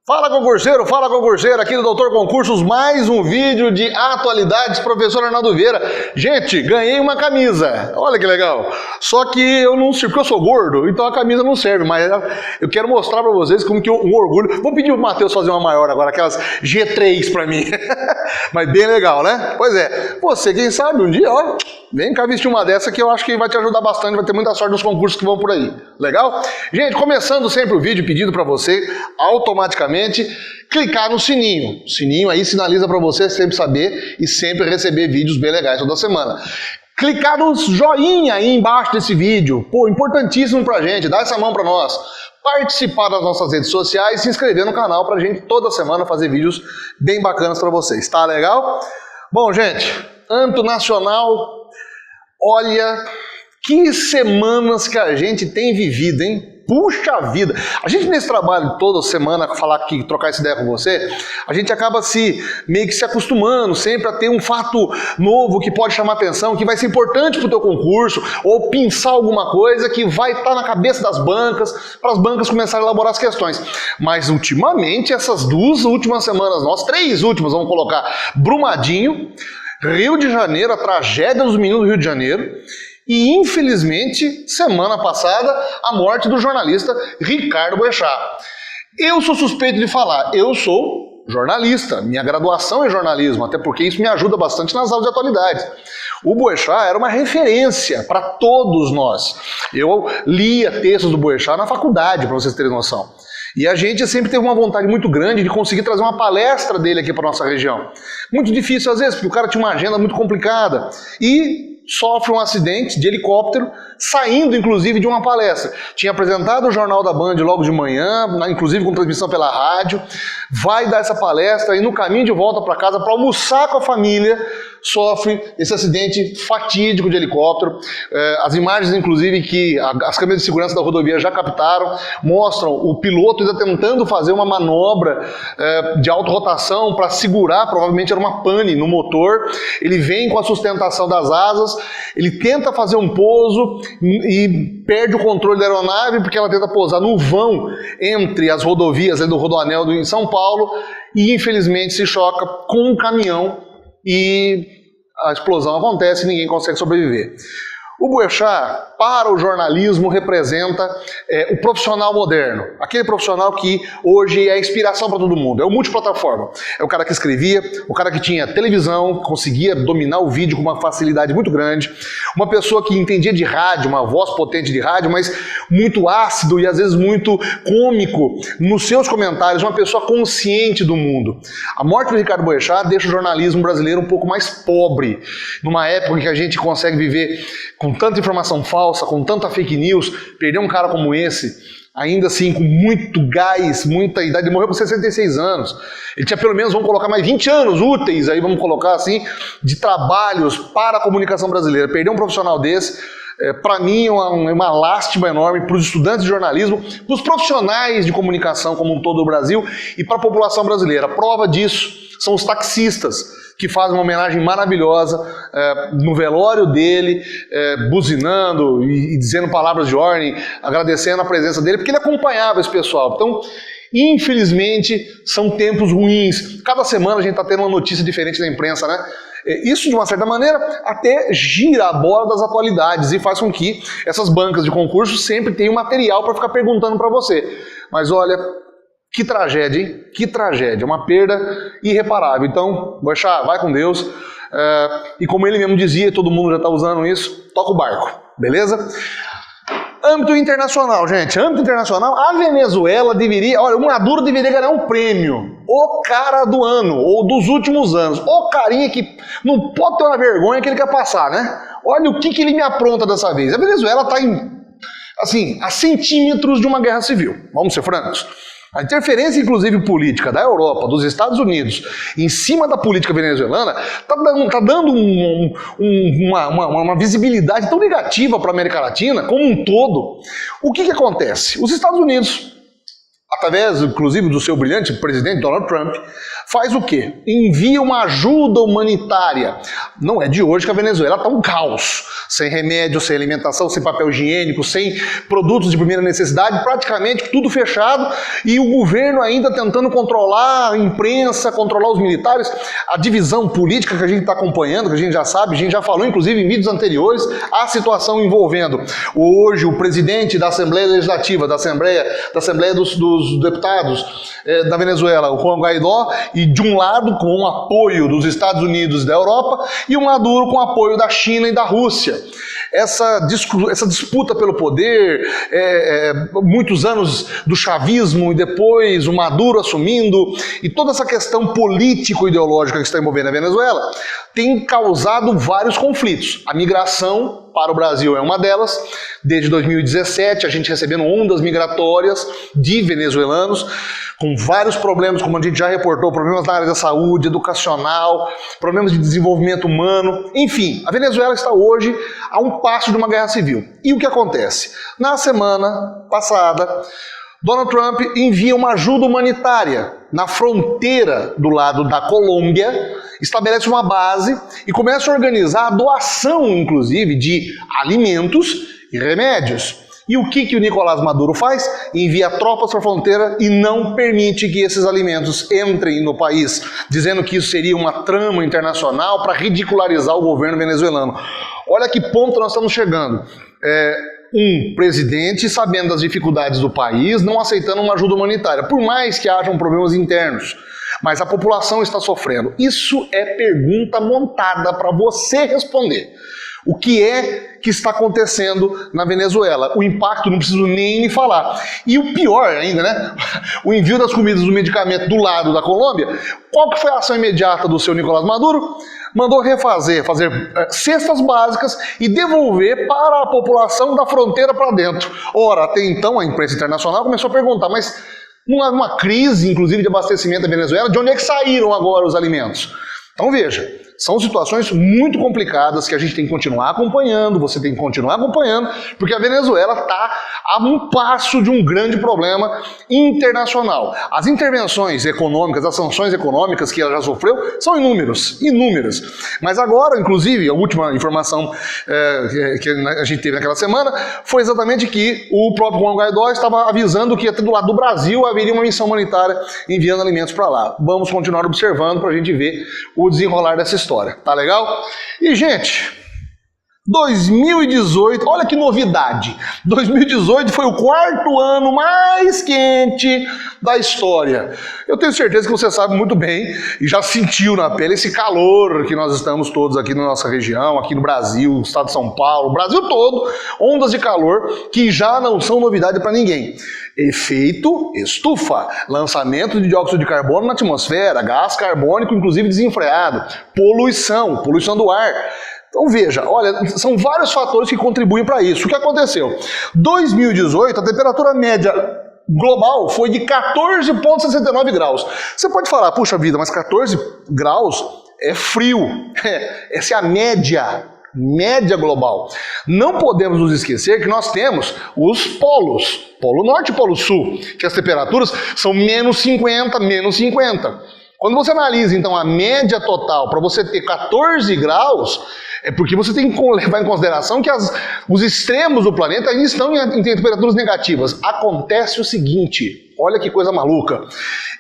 Fala concurseiro, aqui do Doutor Concursos, mais um vídeo de atualidades, professor Arnaldo Vieira. Gente, ganhei uma camisa, olha que legal, só que eu não sei, porque eu sou gordo, então a camisa não serve, mas eu quero mostrar pra vocês como que um orgulho. Vou pedir pro Matheus fazer uma maior agora, aquelas G3 pra mim, mas bem legal, né? Pois é, você quem sabe um dia, ó, vem cá vestir uma dessa que eu acho que vai te ajudar bastante, vai ter muita sorte nos concursos que vão por aí, legal? Gente, começando sempre o vídeo pedindo pra você, automaticamente, clicar no sininho. O sininho aí sinaliza para você sempre saber e sempre receber vídeos bem legais toda semana. Clicar no joinha aí embaixo desse vídeo. Pô, importantíssimo pra gente, dá essa mão pra nós. Participar das nossas redes sociais e se inscrever no canal pra gente toda semana fazer vídeos bem bacanas pra vocês. Tá legal? Bom, gente, âmbito nacional, olha que semanas que a gente tem vivido, hein? Puxa vida! A gente nesse trabalho toda semana, falar aqui, trocar essa ideia com você, a gente acaba meio que se acostumando sempre a ter um fato novo que pode chamar atenção, que vai ser importante para o teu concurso, ou pensar alguma coisa que vai estar na cabeça das bancas, para as bancas começarem a elaborar as questões. Mas ultimamente, essas duas últimas semanas, nós três últimas, vamos colocar Brumadinho, Rio de Janeiro, a tragédia dos meninos do Rio de Janeiro, e, infelizmente, semana passada, a morte do jornalista Ricardo Boechat. Eu sou suspeito de falar, eu sou jornalista, minha graduação é jornalismo, até porque isso me ajuda bastante nas aulas de atualidade. O Boechat era uma referência para todos nós. Eu lia textos do Boechat na faculdade, para vocês terem noção. E a gente sempre teve uma vontade muito grande de conseguir trazer uma palestra dele aqui para nossa região. Muito difícil às vezes, porque o cara tinha uma agenda muito complicada. E sofre um acidente de helicóptero, saindo inclusive de uma palestra. Tinha apresentado o Jornal da Band logo de manhã, inclusive com transmissão pela rádio, vai dar essa palestra e no caminho de volta para casa para almoçar com a família, sofre esse acidente fatídico de helicóptero. As imagens, inclusive, que as câmeras de segurança da rodovia já captaram, mostram o piloto ainda tentando fazer uma manobra de autorrotação para segurar, provavelmente era uma pane no motor. Ele vem com a sustentação das asas, ele tenta fazer um pouso e perde o controle da aeronave porque ela tenta pousar no vão entre as rodovias do Rodoanel em São Paulo e, infelizmente, se choca com um caminhão e a explosão acontece e ninguém consegue sobreviver. O Boechat, para o jornalismo, representa o profissional moderno. Aquele profissional que hoje é a inspiração para todo mundo. É o multiplataforma. É o cara que escrevia, o cara que tinha televisão, conseguia dominar o vídeo com uma facilidade muito grande. Uma pessoa que entendia de rádio, uma voz potente de rádio, mas muito ácido e às vezes muito cômico nos seus comentários. Uma pessoa consciente do mundo. A morte do Ricardo Boechat deixa o jornalismo brasileiro um pouco mais pobre. Numa época em que a gente consegue viver com tanta informação falsa, com tanta fake news, perder um cara como esse, ainda assim com muito gás, muita idade, ele morreu com 66 anos. Ele tinha pelo menos, vamos colocar mais 20 anos úteis, aí vamos colocar assim, de trabalhos para a comunicação brasileira. Perder um profissional desse, para mim é uma lástima enorme para os estudantes de jornalismo, para os profissionais de comunicação como um todo do Brasil e para a população brasileira. A prova disso são os taxistas, que fazem uma homenagem maravilhosa no velório dele, buzinando e dizendo palavras de ordem, agradecendo a presença dele, porque ele acompanhava esse pessoal. Então, infelizmente, são tempos ruins. Cada semana a gente está tendo uma notícia diferente da imprensa, né? Isso, de uma certa maneira, até gira a bola das atualidades e faz com que essas bancas de concurso sempre tenham material para ficar perguntando para você. Mas olha, que tragédia, hein? Que tragédia, uma perda irreparável. Então, Boechat, vai com Deus. E como ele mesmo dizia, todo mundo já está usando isso, toca o barco, beleza? Âmbito internacional, gente. Âmbito internacional, a Venezuela deveria... Olha, o Maduro deveria ganhar um prêmio. O cara do ano, ou dos últimos anos. O carinha que não pode ter uma vergonha que ele quer passar, né? Olha o que ele me apronta dessa vez. A Venezuela está a centímetros de uma guerra civil. Vamos ser francos. A interferência, inclusive, política da Europa, dos Estados Unidos, em cima da política venezuelana, está dando uma visibilidade tão negativa para a América Latina, como um todo. O que acontece? Os Estados Unidos, através, inclusive, do seu brilhante presidente Donald Trump, faz o quê? Envia uma ajuda humanitária. Não é de hoje que a Venezuela está um caos. Sem remédio, sem alimentação, sem papel higiênico, sem produtos de primeira necessidade, praticamente tudo fechado, e o governo ainda tentando controlar a imprensa, controlar os militares, a divisão política que a gente está acompanhando, que a gente já sabe, a gente já falou inclusive em vídeos anteriores, a situação envolvendo hoje o presidente da Assembleia Legislativa, da Assembleia dos Deputados da Venezuela, o Juan Guaidó, e de um lado com o apoio dos Estados Unidos e da Europa, e o Maduro com o apoio da China e da Rússia. Essa disputa pelo poder, muitos anos do chavismo e depois o Maduro assumindo, e toda essa questão político-ideológica que está envolvendo a Venezuela, tem causado vários conflitos. A migração para o Brasil é uma delas. Desde 2017, a gente recebendo ondas migratórias de venezuelanos, com vários problemas, como a gente já reportou, problemas na área da saúde, educacional, problemas de desenvolvimento humano, enfim, a Venezuela está hoje a um passo de uma guerra civil. E o que acontece? Na semana passada, Donald Trump envia uma ajuda humanitária na fronteira do lado da Colômbia, estabelece uma base e começa a organizar a doação, inclusive, de alimentos e remédios. E o que o Nicolás Maduro faz? Envia tropas para a fronteira e não permite que esses alimentos entrem no país, dizendo que isso seria uma trama internacional para ridicularizar o governo venezuelano. Olha que ponto nós estamos chegando. Um presidente sabendo das dificuldades do país, não aceitando uma ajuda humanitária, por mais que hajam problemas internos. Mas a população está sofrendo. Isso é pergunta montada para você responder. O que é que está acontecendo na Venezuela? O impacto não preciso nem me falar. E o pior ainda, né? O envio das comidas e do medicamento do lado da Colômbia. Qual que foi a ação imediata do seu Nicolás Maduro? Mandou fazer cestas básicas e devolver para a população da fronteira para dentro. Ora, até então a imprensa internacional começou a perguntar, mas não há uma crise, inclusive, de abastecimento da Venezuela? De onde é que saíram agora os alimentos? Então veja, são situações muito complicadas que a gente tem que continuar acompanhando, você tem que continuar acompanhando, porque a Venezuela está a um passo de um grande problema internacional. As intervenções econômicas, as sanções econômicas que ela já sofreu são inúmeras. Mas agora, inclusive, a última informação que a gente teve naquela semana foi exatamente que o próprio Juan Guaidó estava avisando que até do lado do Brasil haveria uma missão humanitária enviando alimentos para lá. Vamos continuar observando para a gente ver o desenrolar dessa história. Tá legal? E, gente, 2018, olha que novidade. 2018 foi o quarto ano mais quente da história. Eu tenho certeza que você sabe muito bem e já sentiu na pele esse calor que nós estamos todos aqui na nossa região, aqui no Brasil, no estado de São Paulo, o Brasil todo, ondas de calor que já não são novidade para ninguém. Efeito estufa, lançamento de dióxido de carbono na atmosfera, gás carbônico inclusive desenfreado, poluição do ar. Então veja, olha, são vários fatores que contribuem para isso. O que aconteceu? 2018, a temperatura média global foi de 14,69 graus. Você pode falar, puxa vida, mas 14 graus é frio. Essa é a média global. Não podemos nos esquecer que nós temos os polos, Polo Norte e Polo Sul, que as temperaturas são menos 50, menos 50. Quando você analisa, então, a média total para você ter 14 graus, é porque você tem que levar em consideração que os extremos do planeta ainda estão em temperaturas negativas. Acontece o seguinte, olha que coisa maluca.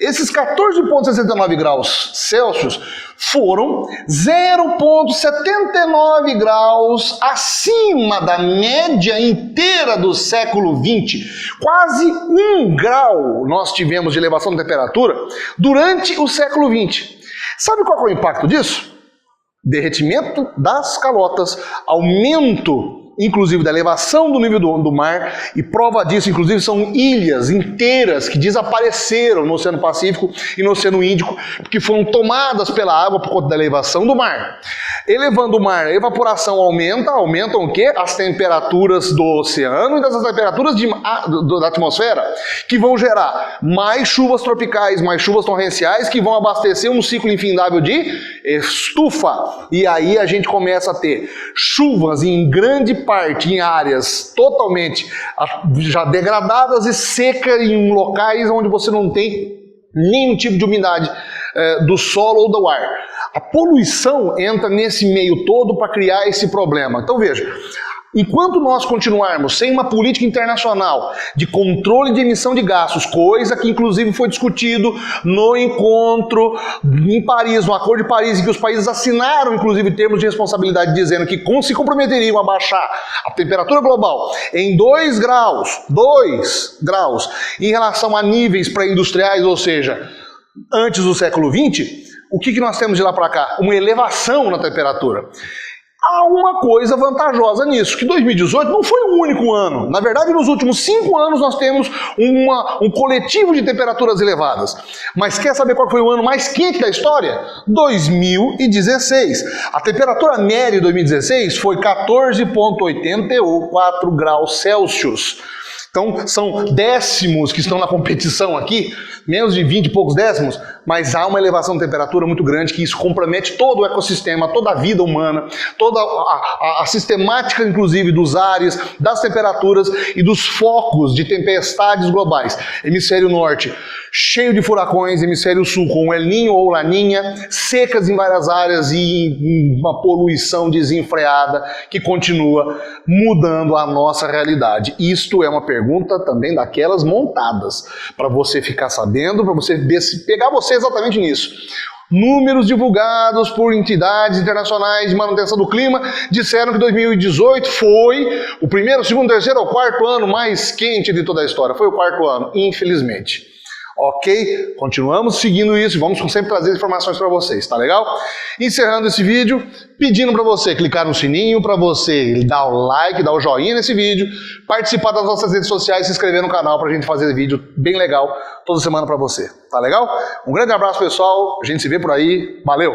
Esses 14,69 graus Celsius foram 0,79 graus acima da média inteira do século XX. Quase 1 grau nós tivemos de elevação da temperatura durante o século XX. Sabe qual é o impacto disso? Derretimento das calotas, aumento inclusive da elevação do nível do mar, e prova disso, inclusive, são ilhas inteiras que desapareceram no Oceano Pacífico e no Oceano Índico, porque foram tomadas pela água por conta da elevação do mar. Elevando o mar, a evaporação aumentam o quê? As temperaturas do oceano e das temperaturas da atmosfera, que vão gerar mais chuvas tropicais, mais chuvas torrenciais, que vão abastecer um ciclo infindável de estufa. E aí a gente começa a ter chuvas em grande parte em áreas totalmente já degradadas e seca em locais onde você não tem nenhum tipo de umidade do solo ou do ar. A poluição entra nesse meio todo para criar esse problema. Então veja, enquanto nós continuarmos sem uma política internacional de controle de emissão de gastos, coisa que inclusive foi discutido no encontro em Paris, no Acordo de Paris, em que os países assinaram inclusive termos de responsabilidade dizendo que se comprometeriam a baixar a temperatura global em 2 graus em relação a níveis pré-industriais, ou seja, antes do século XX, o que nós temos de lá para cá? Uma elevação na temperatura. Há uma coisa vantajosa nisso, que 2018 não foi o único ano. Na verdade, nos últimos 5 anos nós temos um coletivo de temperaturas elevadas. Mas quer saber qual foi o ano mais quente da história? 2016. A temperatura média de 2016 foi 14,84 graus Celsius. Então, são décimos que estão na competição aqui, menos de 20 e poucos décimos, mas há uma elevação de temperatura muito grande que isso compromete todo o ecossistema, toda a vida humana, toda a sistemática, inclusive, dos ares, das temperaturas e dos focos de tempestades globais. Hemisfério norte, cheio de furacões, hemisfério sul com o El Niño ou Laninha, secas em várias áreas e uma poluição desenfreada que continua mudando a nossa realidade. Isto é uma pergunta também daquelas montadas, para você ficar sabendo, para você pegar você exatamente nisso. Números divulgados por entidades internacionais de manutenção do clima disseram que 2018 foi o primeiro, segundo, terceiro ou quarto ano mais quente de toda a história. Foi o quarto ano, infelizmente. Ok? Continuamos seguindo isso e vamos sempre trazer informações para vocês, tá legal? Encerrando esse vídeo, pedindo para você clicar no sininho, para você dar o like, dar o joinha nesse vídeo, participar das nossas redes sociais, se inscrever no canal para a gente fazer vídeo bem legal toda semana para você, tá legal? Um grande abraço, pessoal, a gente se vê por aí, valeu!